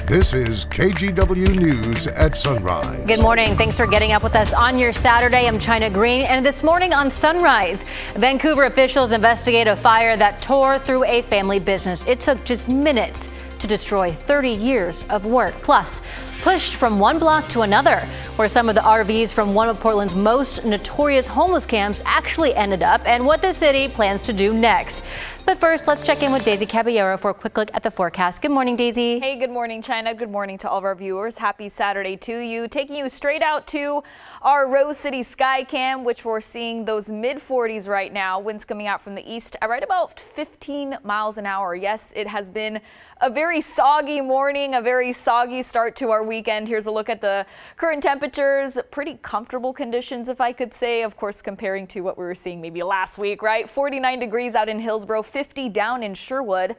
This is KGW News at Sunrise. Good morning. Thanks for getting up with us on your Saturday. I'm China Green, and this morning on Sunrise, Vancouver officials investigate a fire that tore through a family business. It took just minutes to destroy 30 years of work. Plus, pushed from one block to another, where some of the RVs from one of Portland's most notorious homeless camps actually ended up, and what the city plans to do next. But first, let's check in with Daisy Caballero for a quick look at the forecast. Good morning, Daisy. Hey, good morning, China. Good morning to all of our viewers. Happy Saturday to you. Taking you straight out to our Rose City Sky Cam, which we're seeing those mid-40s right now. Winds coming out from the east at right about 15 miles an hour. Yes, it has been a very soggy morning, a very soggy start to our weekend. Here's a look at the current temperatures. Pretty comfortable conditions, if I could say, of course, comparing to what we were seeing maybe last week, right? 49 degrees out in Hillsborough, 50 down in Sherwood.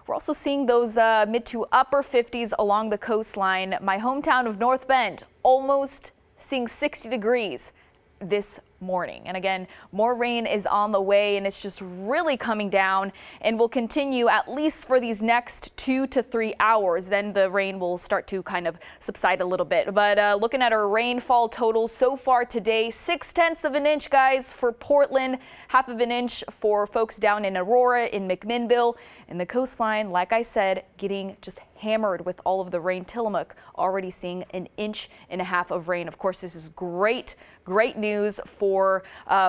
We're also seeing those mid to upper 50s along the coastline. My hometown of North Bend almost seeing 60 degrees this morning. And again, more rain is on the way, and it's just really coming down and will continue at least for these next 2 to 3 hours. Then the rain will start to kind of subside a little bit. But looking at our rainfall totals so far today, 0.6 of an inch, guys, for Portland, 1/2 of an inch for folks down in Aurora, in McMinnville, and the coastline, like I said, getting just hammered with all of the rain. Tillamook already seeing 1.5 inches of rain. Of course, this is great news for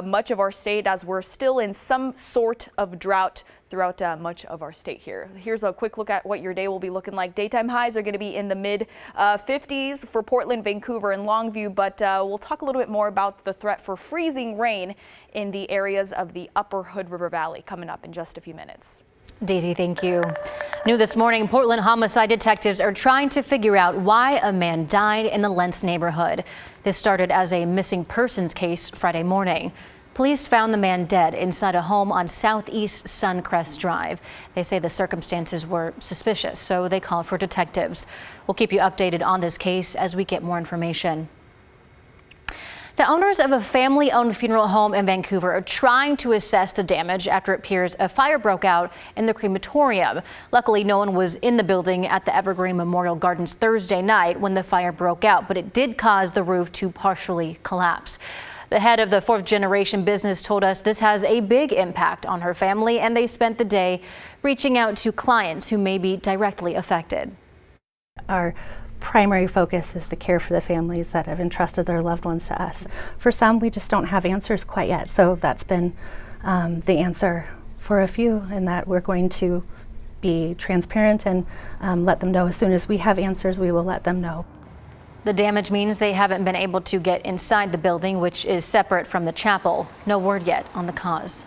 much of our state, as we're still in some sort of drought throughout much of our state here. Here's a quick look at what your day will be looking like. Daytime highs are going to be in the mid 50s for Portland, Vancouver, and Longview, but we'll talk a little bit more about the threat for freezing rain in the areas of the upper Hood River Valley coming up in just a few minutes. Daisy, thank you. New this morning, Portland homicide detectives are trying to figure out why a man died in the Lentz neighborhood. This started as a missing persons case Friday morning. Police found the man dead inside a home on Southeast Suncrest Drive. They say the circumstances were suspicious, so they called for detectives. We'll keep you updated on this case as we get more information. The owners of a family-owned funeral home in Vancouver are trying to assess the damage after it appears a fire broke out in the crematorium. Luckily, no one was in the building at the Evergreen Memorial Gardens Thursday night when the fire broke out, but it did cause the roof to partially collapse. The head of the fourth-generation business told us this has a big impact on her family, and they spent the day reaching out to clients who may be directly affected. Our primary focus is the care for the families that have entrusted their loved ones to us. For some, we just don't have answers quite yet, so that's been the answer for a few, in that we're going to be transparent and let them know as soon as we have answers. We will let them know. The damage means they haven't been able to get inside the building, which is separate from the chapel. No word yet on the cause.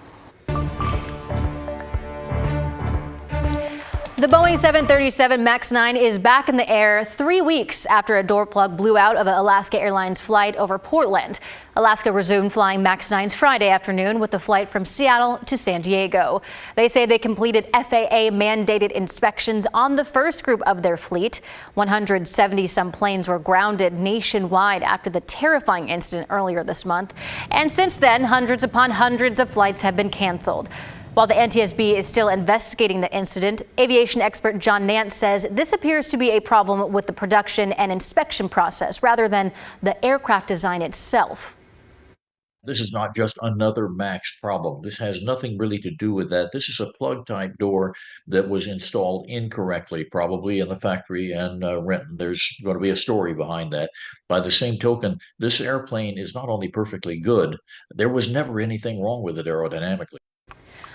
The Boeing 737 MAX 9 is back in the air 3 weeks after a door plug blew out of an Alaska Airlines flight over Portland. Alaska resumed flying MAX 9s Friday afternoon with a flight from Seattle to San Diego. They say they completed FAA-mandated inspections on the first group of their fleet. 170-some planes were grounded nationwide after the terrifying incident earlier this month. And since then, hundreds upon hundreds of flights have been canceled. While the NTSB is still investigating the incident, aviation expert John Nance says this appears to be a problem with the production and inspection process rather than the aircraft design itself. This is not just another MAX problem. This has nothing really to do with that. This is a plug type door that was installed incorrectly, probably in the factory in Renton. There's going to be a story behind that. By the same token, this airplane is not only perfectly good, there was never anything wrong with it aerodynamically.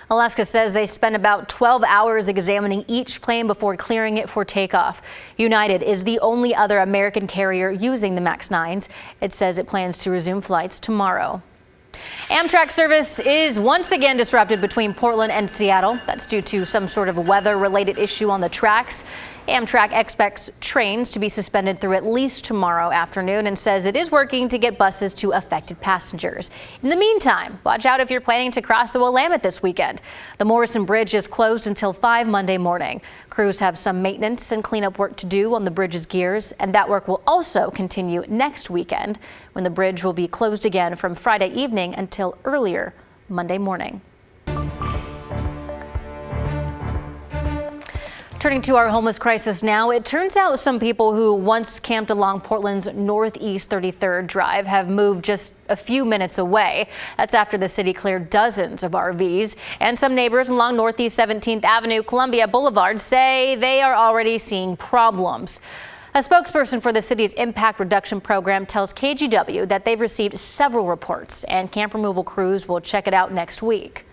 Alaska says they spent about 12 hours examining each plane before clearing it for takeoff. United is the only other American carrier using the MAX 9s. It says it plans to resume flights tomorrow. Amtrak service is once again disrupted between Portland and Seattle. That's due to some sort of weather-related issue on the tracks. Amtrak expects trains to be suspended through at least tomorrow afternoon and says it is working to get buses to affected passengers. In the meantime, watch out if you're planning to cross the Willamette this weekend. The Morrison Bridge is closed until 5 Monday morning. Crews have some maintenance and cleanup work to do on the bridge's gears, and that work will also continue next weekend when the bridge will be closed again from Friday evening until earlier Monday morning. Turning to our homeless crisis now, it turns out some people who once camped along Portland's Northeast 33rd Drive have moved just a few minutes away. That's after the city cleared dozens of RVs. And some neighbors along Northeast 17th Avenue, Columbia Boulevard say they are already seeing problems. A spokesperson for the city's impact reduction program tells KGW that they've received several reports and camp removal crews will check it out next week.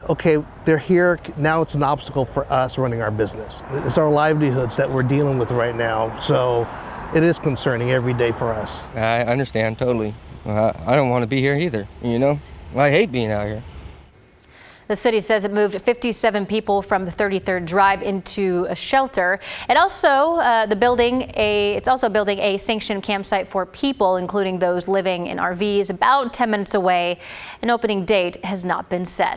Okay, they're here, now it's an obstacle for us running our business. It's our livelihoods that we're dealing with right now, so it is concerning every day for us. I understand totally. I don't want to be here either, you know? I hate being out here. The city says it moved 57 people from the 33rd Drive into a shelter. It also it's also building a sanctioned campsite for people, including those living in RVs, about 10 minutes away. An opening date has not been set.